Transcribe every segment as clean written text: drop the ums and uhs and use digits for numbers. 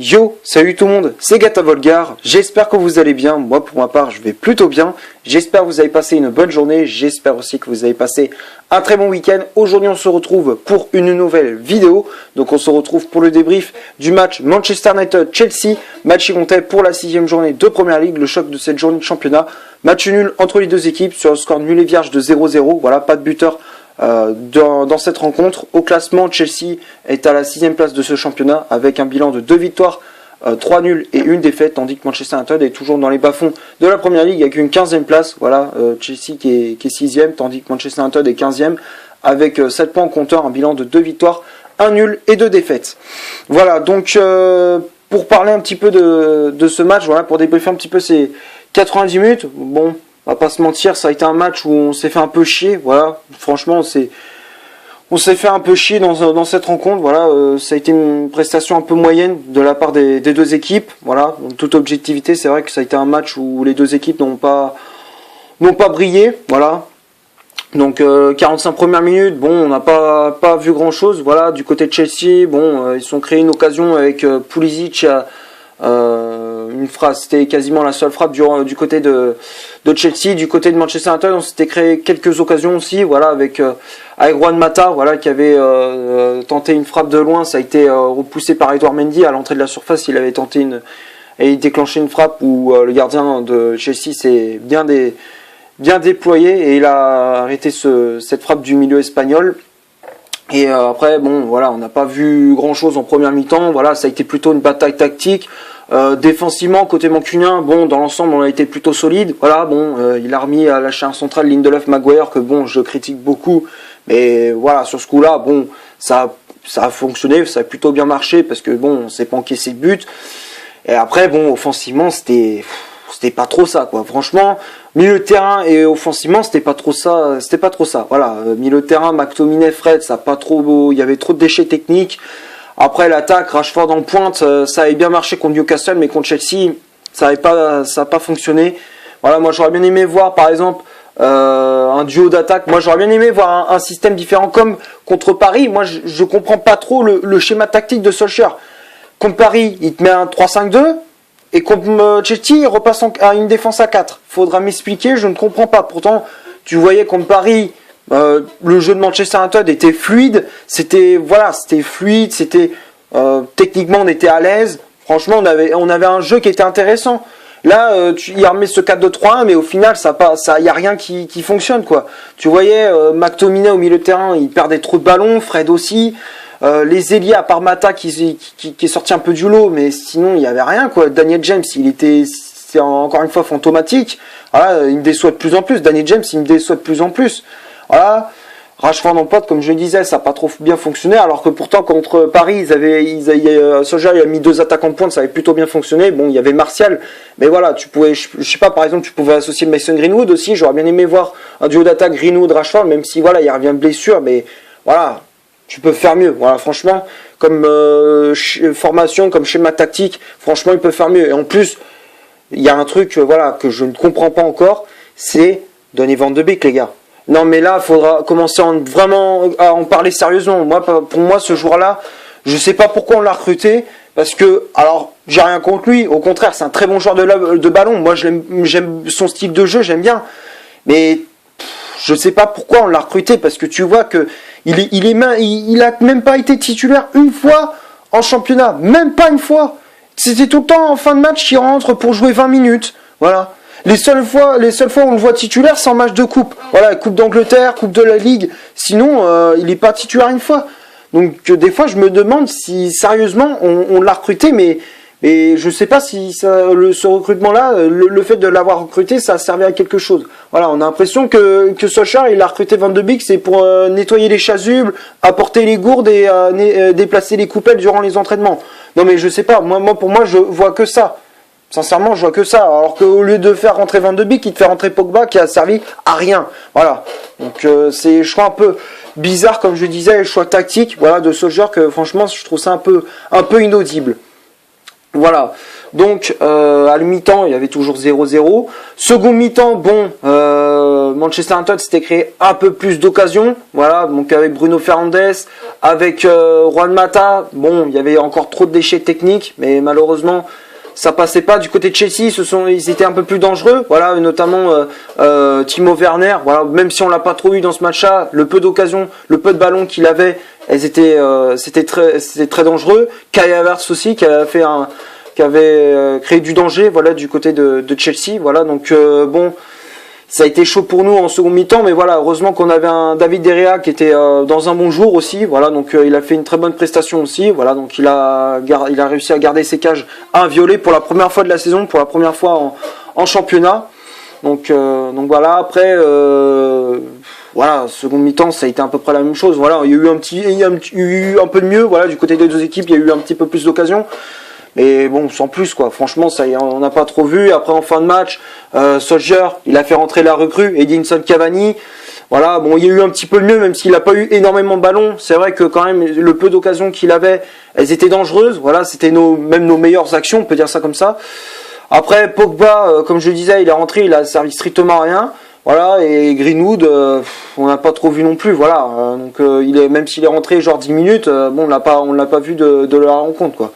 Yo, salut tout le monde, c'est Gata Volgar, j'espère que vous allez bien, moi pour ma part je vais plutôt bien, j'espère que vous avez passé une bonne journée, j'espère aussi que vous avez passé un très bon week-end. Aujourd'hui on se retrouve pour une nouvelle vidéo, donc on se retrouve pour le débrief du match Manchester United-Chelsea, match qui comptait pour la 6e journée de Première Ligue, le choc de cette journée de championnat, match nul entre les deux équipes sur un score nul et vierge de 0-0, voilà, pas de buteur. Dans cette rencontre, au classement, Chelsea est à la 6e place de ce championnat avec un bilan de 2 victoires, 3 nuls et 1 défaite, tandis que Manchester United est toujours dans les bas-fonds de la Première Ligue avec une 15e place. Voilà, Chelsea qui est 6e, tandis que Manchester United est 15e avec 7 points en compteur, un bilan de 2 victoires, 1 nul et 2 défaites. Voilà, donc pour parler un petit peu de ce match, voilà, pour débriefer un petit peu ces 90 minutes, bon, on va pas se mentir, ça a été un match où on s'est fait un peu chier, voilà, franchement on s'est fait un peu chier dans cette rencontre, voilà, ça a été une prestation un peu moyenne de la part des deux équipes, voilà, en toute objectivité, c'est vrai que ça a été un match où les deux équipes n'ont pas brillé, voilà. Donc 45 premières minutes, bon, on n'a pas vu grand chose, voilà, du côté de Chelsea, bon, ils ont créé une occasion avec Pulisic, une phrase, c'était quasiment la seule frappe du côté de Chelsea. Du côté de Manchester United, on s'était créé quelques occasions aussi, voilà, avec Juan Mata, voilà, qui avait tenté une frappe de loin, ça a été repoussé par Edouard Mendy à l'entrée de la surface. Il avait tenté et déclenché une frappe où le gardien de Chelsea s'est bien déployé et il a arrêté cette frappe du milieu espagnol. Et après, bon, voilà, on n'a pas vu grand-chose en première mi-temps. Voilà, ça a été plutôt une bataille tactique. Défensivement, côté mancunien, bon, dans l'ensemble, on a été plutôt solide. Voilà, bon, il a remis à la charnière centrale Lindelof Maguire que bon, je critique beaucoup, mais voilà, sur ce coup-là, bon, ça a fonctionné, ça a plutôt bien marché parce que bon, on s'est pas encaissé de but. Et après, bon, offensivement, c'était pas trop ça, quoi. Franchement, milieu de terrain et offensivement, c'était pas trop ça. Voilà, milieu de terrain, McTominay, Fred, ça a pas trop, il y avait trop de déchets techniques. Après l'attaque, Rashford en pointe, ça avait bien marché contre Newcastle, mais contre Chelsea, ça a pas fonctionné. Voilà, moi j'aurais bien aimé voir, par exemple, un duo d'attaque. Moi j'aurais bien aimé voir un système différent comme contre Paris. Moi je comprends pas trop le schéma tactique de Solskjaer. Contre Paris, il te met un 3-5-2. Et contre Chelsea, il repasse à une défense à 4. Faudra m'expliquer, je ne comprends pas. Pourtant, tu voyais contre Paris, le jeu de Manchester United était fluide. C'était fluide. C'était techniquement, on était à l'aise. Franchement, on avait un jeu qui était intéressant. Là, il remet ce 4-2-3-1, mais au final, y a rien qui fonctionne, quoi. Tu voyais McTominay au milieu de terrain, il perdait trop de ballons, Fred aussi. Les ailiers à part Mata qui est sorti un peu du lot, mais sinon il n'y avait rien, quoi. Daniel James, c'est encore une fois fantomatique. Voilà, il me déçoit de plus en plus. Daniel James, il me déçoit de plus en plus. Voilà. Rashford en pote, comme je le disais, ça n'a pas trop bien fonctionné, alors que pourtant contre Paris, Solskjaer a mis 2 attaques en pointe, ça avait plutôt bien fonctionné. Bon, il y avait Martial, mais voilà, tu pouvais, je sais pas, par exemple, tu pouvais associer Mason Greenwood aussi. J'aurais bien aimé voir un duo d'attaque Greenwood-Rashford, même si voilà, il revient de blessure, mais voilà. Tu peux faire mieux, voilà, franchement, comme formation, comme schéma tactique, franchement, il peut faire mieux. Et en plus, il y a un truc, voilà, que je ne comprends pas encore, c'est Donny Van de Beek, les gars. Non, mais là, il faudra commencer vraiment à en parler sérieusement. Moi, pour moi, ce joueur-là, je sais pas pourquoi on l'a recruté, parce que, alors, j'ai rien contre lui, au contraire, c'est un très bon joueur de ballon. Moi, j'aime son style de jeu, j'aime bien. Mais je sais pas pourquoi on l'a recruté, parce que tu vois que il a même pas été titulaire une fois en championnat, même pas une fois. C'était tout le temps en fin de match qu'il rentre pour jouer 20 minutes. Voilà. Les seules fois où on le voit titulaire, c'est en match de coupe. Voilà, coupe d'Angleterre, coupe de la Ligue. Sinon, il est pas titulaire une fois. Donc des fois, je me demande si sérieusement on l'a recruté, mais je sais pas si ce recrutement-là, le fait de l'avoir recruté, ça a servi à quelque chose. Voilà, on a l'impression que Solskjaer, il a recruté Van de Beek, c'est pour nettoyer les chasubles, apporter les gourdes et déplacer les coupettes durant les entraînements. Non mais je sais pas, pour moi, je vois que ça. Sincèrement, je vois que ça. Alors qu'au lieu de faire rentrer Van de Beek, il te fait rentrer Pogba qui a servi à rien. Voilà. Donc c'est, je crois, un peu bizarre, comme je disais, le choix tactique, voilà, de Solskjaer, que franchement, je trouve ça un peu inaudible. Voilà, donc à la mi-temps, il y avait toujours 0-0. Second mi-temps, bon, Manchester United s'était créé un peu plus d'occasions, voilà, donc avec Bruno Fernandes, avec Juan Mata, bon, il y avait encore trop de déchets techniques, mais malheureusement, ça passait pas. Du côté de Chelsea, ils étaient un peu plus dangereux, voilà, notamment Timo Werner, voilà, même si on l'a pas trop eu dans ce match-là, le peu d'occasions, le peu de ballons qu'il avait, c'était très dangereux. Kai Havertz aussi, qui avait créé du danger, voilà, du côté de Chelsea, voilà, donc bon. Ça a été chaud pour nous en seconde mi-temps, mais voilà, heureusement qu'on avait un David De Gea qui était dans un bon jour aussi, voilà, donc il a fait une très bonne prestation aussi, voilà, donc il a réussi à garder ses cages inviolées pour la première fois de la saison, pour la première fois en championnat, donc voilà, après, voilà, seconde mi-temps, ça a été à peu près la même chose, voilà, il y a eu un peu de mieux, voilà, du côté des deux équipes, il y a eu un petit peu plus d'occasions. Mais bon, sans plus quoi. Franchement, ça, on n'a pas trop vu. Après, en fin de match, Solskjaer, il a fait rentrer la recrue, Edinson Cavani. Voilà, bon, il y a eu un petit peu le mieux, même s'il n'a pas eu énormément de ballons. C'est vrai que quand même, le peu d'occasions qu'il avait, elles étaient dangereuses. Voilà, c'était même nos meilleures actions, on peut dire ça comme ça. Après, Pogba, comme je le disais, il est rentré, il a servi strictement à rien. Voilà, et Greenwood, on n'a pas trop vu non plus. Voilà, donc même s'il est rentré genre 10 minutes, bon, on l'a pas vu de la rencontre quoi.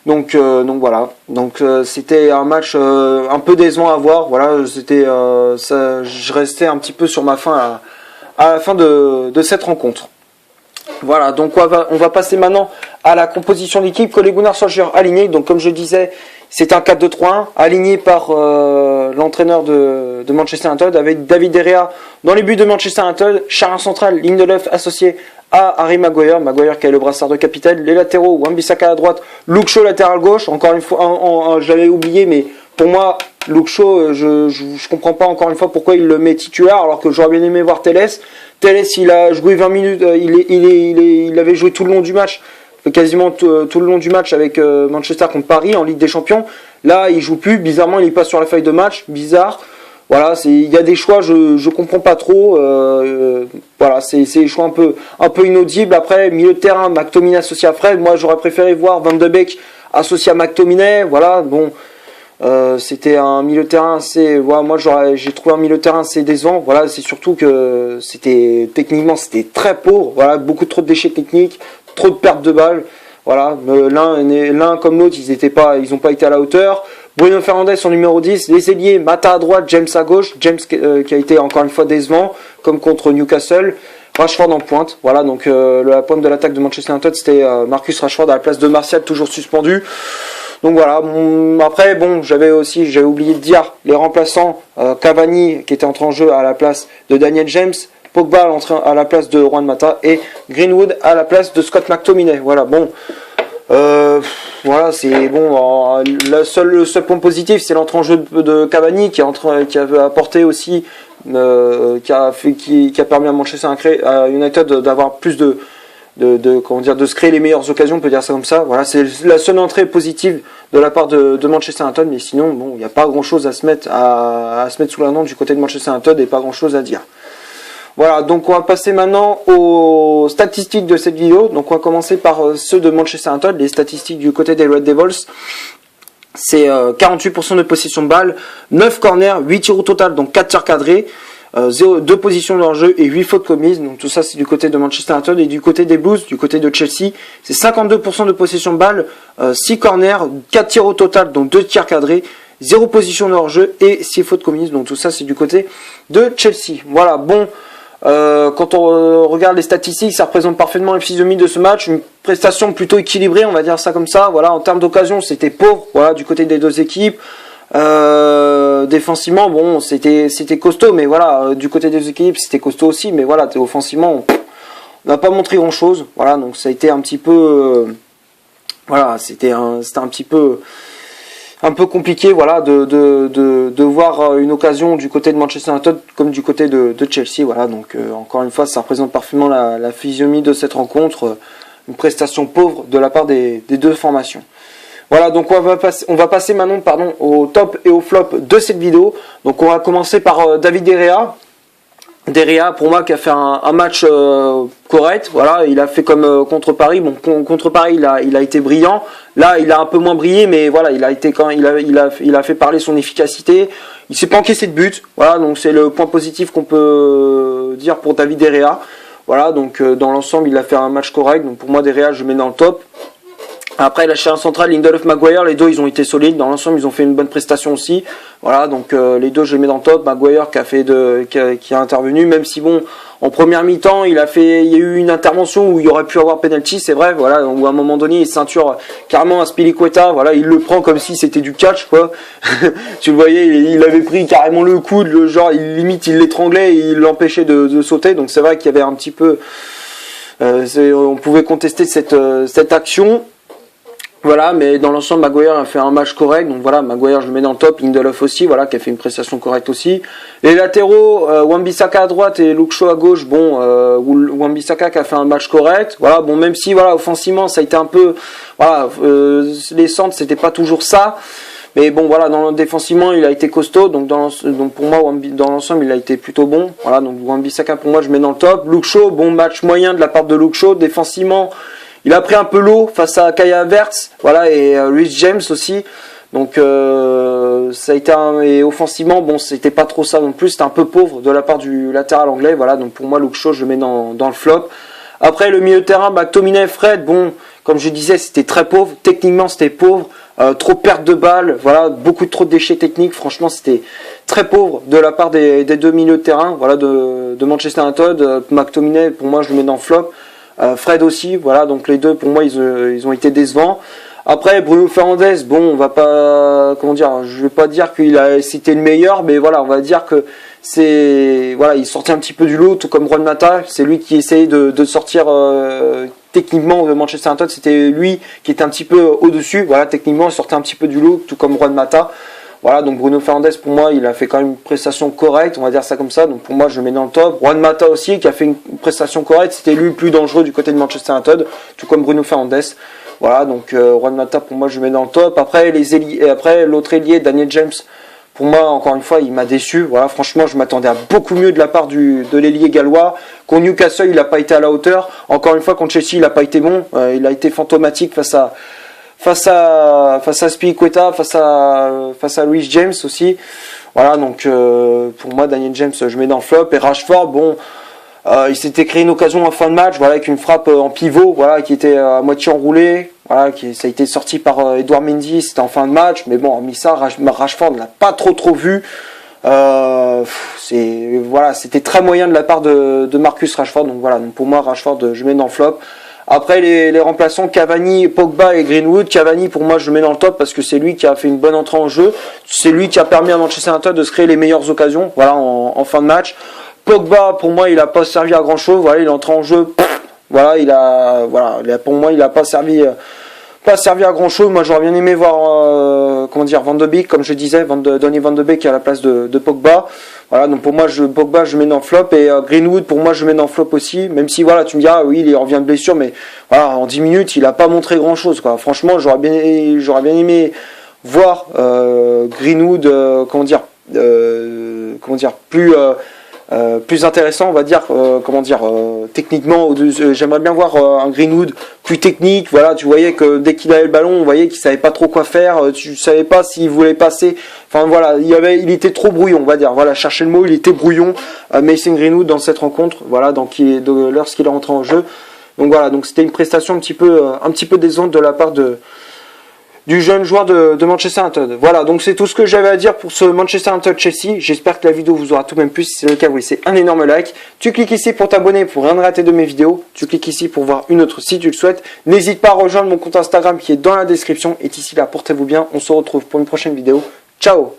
Donc voilà. Donc c'était un match un peu décevant à voir. Voilà, je restais un petit peu sur ma faim à la fin de cette rencontre. Voilà, donc on va passer maintenant à la composition d'équipe. Ole Gunnar Solskjaer aligné. Donc comme je disais, c'est un 4-2-3-1 aligné par l'entraîneur de Manchester United avec David De Gea dans les buts de Manchester United, charnière centrale, ligne de l'œuf associée à Harry Maguire qui a le brassard de capitaine, les latéraux, Wan-Bissaka à droite, Luke Shaw latéral gauche, encore une fois, j'avais oublié, mais pour moi, Luke Shaw, je comprends pas encore une fois pourquoi il le met titulaire, alors que j'aurais bien aimé voir Telles. Telles, il a joué 20 minutes, il avait joué tout le long du match, quasiment tout le long du match avec Manchester contre Paris en Ligue des Champions. Là, il joue plus, bizarrement, il passe sur la feuille de match, bizarre. Voilà, il y a des choix, je comprends pas trop. Voilà, c'est des choix un peu inaudibles. Après, milieu de terrain, McTominay associé à Fred. Moi, j'aurais préféré voir Van de Beek associé à McTominay. Voilà, bon, c'était un milieu de terrain assez. Voilà, moi, j'ai trouvé un milieu de terrain assez décevant. Voilà, c'est surtout que techniquement, c'était très pauvre. Voilà, beaucoup trop de déchets techniques, trop de pertes de balles. Voilà, l'un comme l'autre, ils n'ont pas été à la hauteur. Bruno Fernandes en numéro 10, les ailiers, Mata à droite, James à gauche, James qui a été encore une fois décevant, comme contre Newcastle, Rashford en pointe, voilà, donc la pointe de l'attaque de Manchester United, c'était Marcus Rashford à la place de Martial, toujours suspendu. Donc voilà, après, bon, j'avais oublié de dire, les remplaçants, Cavani, qui était entré en jeu à la place de Daniel James, Pogba à la place de Juan Mata, et Greenwood à la place de Scott McTominay, voilà, bon... Voilà, c'est bon. Le seul point positif, c'est l'entrée en jeu de Cavani qui avait apporté aussi, qui a permis à Manchester United d'avoir plus de se créer les meilleures occasions, on peut dire ça comme ça. Voilà, c'est la seule entrée positive de la part de Manchester United, mais sinon, bon, il n'y a pas grand chose à se mettre sous la dent du côté de Manchester United et pas grand chose à dire. Voilà, donc on va passer maintenant aux statistiques de cette vidéo. Donc on va commencer par ceux de Manchester United, les statistiques du côté des Red Devils. C'est 48% de possession de balle, 9 corners, 8 tirs au total, donc 4 tirs cadrés, 2 positions de leur jeu et 8 fautes commises. Donc tout ça c'est du côté de Manchester United. Et du côté des Blues, du côté de Chelsea, c'est 52% de possession de balle, 6 corners, 4 tirs au total, donc 2 tirs cadrés, 0 position de leur jeu et 6 fautes commises. Donc tout ça c'est du côté de Chelsea. Voilà, bon... quand on regarde les statistiques, ça représente parfaitement la physionomie de ce match, une prestation plutôt équilibrée, on va dire ça comme ça. Voilà, en termes d'occasion, c'était pauvre. Voilà, du côté des deux équipes. Défensivement, bon, c'était costaud, mais voilà, du côté des équipes, c'était costaud aussi, mais voilà, offensivement, on n'a pas montré grand chose. Voilà, donc ça a été un petit peu, voilà, c'était un petit peu. Un peu compliqué, voilà, de voir une occasion du côté de Manchester United comme du côté de Chelsea, voilà. Donc encore une fois, ça représente parfaitement la physionomie de cette rencontre, une prestation pauvre de la part des deux formations. Voilà, donc on va passer maintenant, au top et au flop de cette vidéo. Donc on va commencer par David De Gea. Derea pour moi qui a fait un match correct, voilà, il a fait comme contre Paris. Bon, contre Paris il a été brillant. Là il a un peu moins brillé, mais voilà, il a été quand il a fait parler son efficacité. Il s'est pas encaissé de but, voilà, donc c'est le point positif qu'on peut dire pour David Derea. Voilà, donc dans l'ensemble il a fait un match correct, donc pour moi Derea je le mets dans le top. Après, la chaîne centrale, Lindelof, Maguire, les deux, ils ont été solides. Dans l'ensemble, ils ont fait une bonne prestation aussi. Voilà, donc les deux, je les mets dans le top. Maguire qui a intervenu, même si bon, en première mi-temps, il y a eu une intervention où il y aurait pu avoir penalty, c'est vrai. Voilà, où à un moment donné, il ceinture carrément Azpilicueta. Voilà, il le prend comme si c'était du catch, quoi. Tu le voyais, il avait pris carrément le coude, genre, il l'étranglait et il l'empêchait de sauter. Donc c'est vrai qu'il y avait un petit peu, on pouvait contester cette action. Voilà, mais dans l'ensemble, Maguire a fait un match correct, donc voilà, Maguire je le mets dans le top, Lindelof aussi, voilà, qui a fait une prestation correcte aussi. Les latéraux, Wan-Bissaka à droite et Luke Shaw à gauche, bon, Wan-Bissaka qui a fait un match correct, voilà, bon, même si, voilà, offensivement, ça a été un peu, voilà, les centres, c'était pas toujours ça, mais bon, voilà, défensivement, il a été costaud, donc pour moi, dans l'ensemble, il a été plutôt bon, voilà, donc Wan-Bissaka pour moi, je mets dans le top. Luke Shaw, bon match moyen de la part de Luke Shaw, défensivement, il a pris un peu l'eau face à Kai Havertz, voilà, et Reece James aussi. Donc ça a été et offensivement, bon, c'était pas trop ça non plus, c'était un peu pauvre de la part du latéral anglais, voilà. Donc pour moi, Luke Shaw, je le mets dans le flop. Après le milieu de terrain, McTominay, Fred, bon, comme je disais, c'était très pauvre. Techniquement, c'était pauvre. Trop de pertes de balles, voilà, trop de déchets techniques. Franchement, c'était très pauvre de la part des deux milieux de terrain, voilà, de Manchester United. McTominay, pour moi, je le mets dans le flop. Fred aussi, voilà, donc les deux pour moi ils ont été décevants. Après Bruno Fernandes, bon, on va pas, comment dire, je vais pas dire c'était le meilleur, mais voilà, on va dire que voilà, il sortait un petit peu du lot, tout comme Juan Mata, c'est lui qui essayait de sortir techniquement de Manchester United, c'était lui qui était un petit peu au-dessus, voilà, techniquement il sortait un petit peu du lot, tout comme Juan Mata. Voilà, donc Bruno Fernandes, pour moi, il a fait quand même une prestation correcte, on va dire ça comme ça. Donc pour moi, je le mets dans le top. Juan Mata aussi, qui a fait une prestation correcte. C'était lui le plus dangereux du côté de Manchester United, tout comme Bruno Fernandes. Voilà, donc Juan Mata, pour moi, je le mets dans le top. Après, l'autre ailier, Daniel James, pour moi, encore une fois, il m'a déçu. Voilà, franchement, je m'attendais à beaucoup mieux de la part de l'ailier gallois. Contre Newcastle, il n'a pas été à la hauteur. Encore une fois, contre Chelsea, il n'a pas été bon. Il a été fantomatique face à Azpilicueta, face à Reece James aussi. Voilà, donc pour moi, Daniel James, je mets dans le flop. Et Rashford, bon, il s'était créé une occasion en fin de match, voilà, avec une frappe en pivot, voilà, qui était à moitié enroulée, voilà, ça a été sorti par Edouard Mendy, c'était en fin de match, mais bon, hormis ça, Rashford l'a pas trop vu. Voilà, c'était très moyen de la part de Marcus Rashford, donc voilà, donc pour moi, Rashford, je mets dans le flop. Après les remplaçants Cavani, Pogba et Greenwood. Cavani pour moi je le mets dans le top parce que c'est lui qui a fait une bonne entrée en jeu. C'est lui qui a permis à Manchester United de se créer les meilleures occasions, voilà, en fin de match. Pogba pour moi il a pas servi à grand chose, voilà, il est entré en jeu, voilà, pour moi il a pas servi à grand chose. Moi j'aurais bien aimé voir Van de Beek, comme je disais, Donny Van de Beek à la place de Pogba. Voilà, donc pour moi Pogba je mets dans le flop et Greenwood pour moi je mets dans le flop aussi, même si voilà, tu me diras oui, il revient de blessure, mais voilà, en 10 minutes, il a pas montré grand-chose quoi. Franchement, j'aurais bien aimé voir Greenwood plus intéressant, on va dire, techniquement, j'aimerais bien voir un Greenwood plus technique, voilà, tu voyais que dès qu'il avait le ballon, on voyait qu'il savait pas trop quoi faire, tu savais pas s'il voulait passer, enfin voilà, il était trop brouillon, on va dire, voilà, chercher le mot, il était brouillon, Mason Greenwood dans cette rencontre, voilà, lorsqu'il est rentré en jeu, donc voilà, donc c'était une prestation un petit peu décevante de la part du jeune joueur de Manchester United. Voilà, donc c'est tout ce que j'avais à dire pour ce Manchester United-Chelsea. J'espère que la vidéo vous aura tout de même plu. Si c'est le cas, vous laissez un énorme like. Tu cliques ici pour t'abonner pour rien rater de mes vidéos. Tu cliques ici pour voir une autre si tu le souhaites. N'hésite pas à rejoindre mon compte Instagram qui est dans la description. Et d'ici là, portez-vous bien. On se retrouve pour une prochaine vidéo. Ciao!